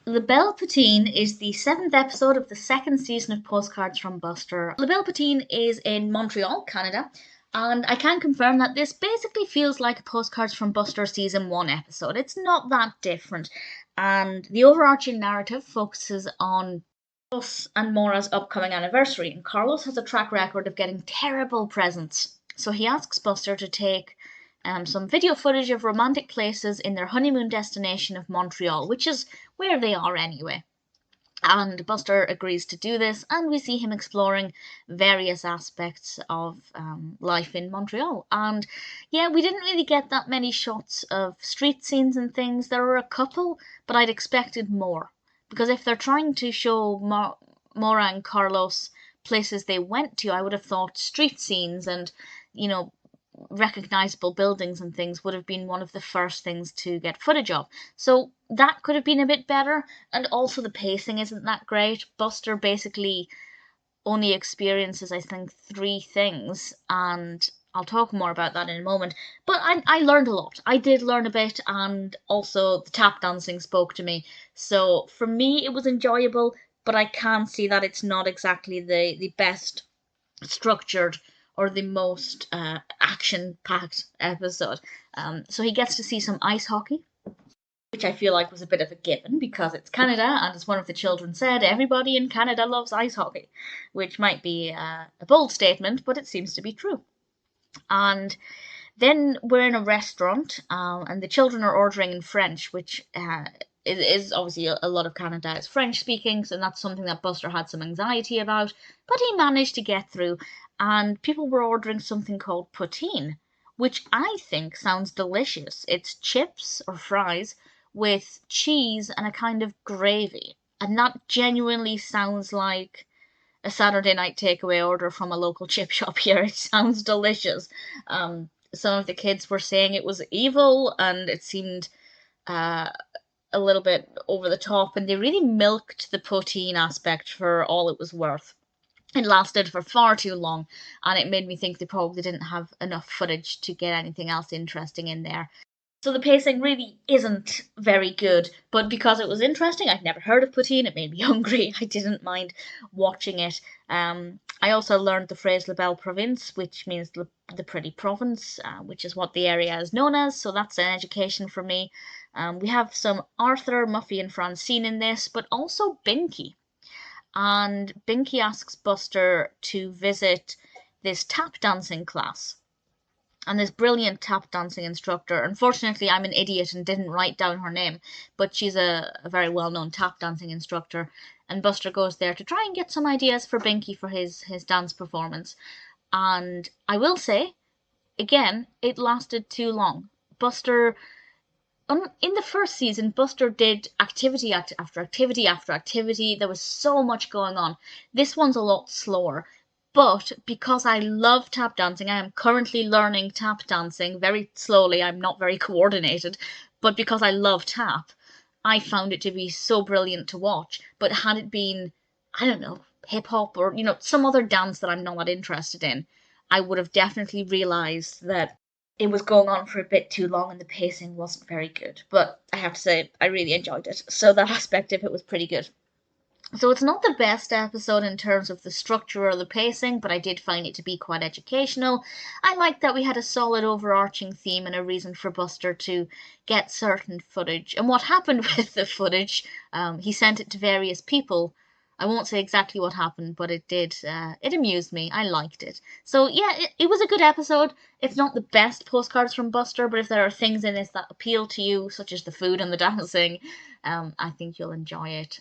The Belle Poutine is the seventh episode of the second season of Postcards from Buster. La Belle Poutine is in Montreal, Canada, and I can confirm that this basically feels like a Postcards from Buster season 1 episode. It's not that different, and the overarching narrative focuses on Carlos and Mora's upcoming anniversary, and Carlos has a track record of getting terrible presents. So he asks Buster to take some video footage of romantic places in their honeymoon destination of Montreal, which is where they are anyway. And Buster agrees to do this, and we see him exploring various aspects of life in Montreal. And yeah, we didn't really get that many shots of street scenes and things. There were a couple, but I'd expected more. Because if they're trying to show Mora and Carlos places they went to, I would have thought street scenes and, recognizable buildings and things would have been one of the first things to get footage of. So that could have been a bit better, and also the pacing isn't that great. Buster basically only experiences, I think, 3 things, and I'll talk more about that in a moment. But I learned a lot. I did learn a bit, and also the tap dancing spoke to me. So for me, it was enjoyable, but I can see that it's not exactly the best structured or the most action-packed episode. So he gets to see some ice hockey, which I feel like was a bit of a given because it's Canada, and as one of the children said, everybody in Canada loves ice hockey, which might be a bold statement, but it seems to be true. And then we're in a restaurant, and the children are ordering in French, which is obviously a lot of Canada is French speaking, so that's something that Buster had some anxiety about, but he managed to get through, and people were ordering something called poutine, which I think sounds delicious. It's chips or fries with cheese and a kind of gravy, and that genuinely sounds like a Saturday night takeaway order from a local chip shop here. It sounds delicious. Some of the kids were saying it was evil, and it seemed a little bit over the top, and they really milked the poutine aspect for all it was worth. It lasted for far too long, and it made me think they probably didn't have enough footage to get anything else interesting in there. So the pacing really isn't very good, but because it was interesting, I'd never heard of poutine, it made me hungry, I didn't mind watching it. I also learned the phrase La Belle Province, which means the pretty province, which is what the area is known as, so that's an education for me. We have some Arthur, Muffy, and Francine in this, but also Binky. And Binky asks Buster to visit this tap dancing class. And this brilliant tap dancing instructor, unfortunately, I'm an idiot and didn't write down her name, but she's a very well known tap dancing instructor. And Buster goes there to try and get some ideas for Binky for his dance performance. And I will say, again, it lasted too long. Buster in the first season, Buster did activity after activity after activity. There was so much going on. This one's a lot slower. But because I love tap dancing, I am currently learning tap dancing very slowly. I'm not very coordinated. But because I love tap, I found it to be so brilliant to watch. But had it been, I don't know, hip hop or, some other dance that I'm not that interested in, I would have definitely realised that it was going on for a bit too long and the pacing wasn't very good. But I have to say, I really enjoyed it. So that aspect of it was pretty good. So it's not the best episode in terms of the structure or the pacing, but I did find it to be quite educational. I liked that we had a solid overarching theme and a reason for Buster to get certain footage. And what happened with the footage, he sent it to various people. I won't say exactly what happened, but it did. It amused me. I liked it. So yeah, it was a good episode. It's not the best postcards from Buster, but if there are things in this that appeal to you, such as the food and the dancing, I think you'll enjoy it.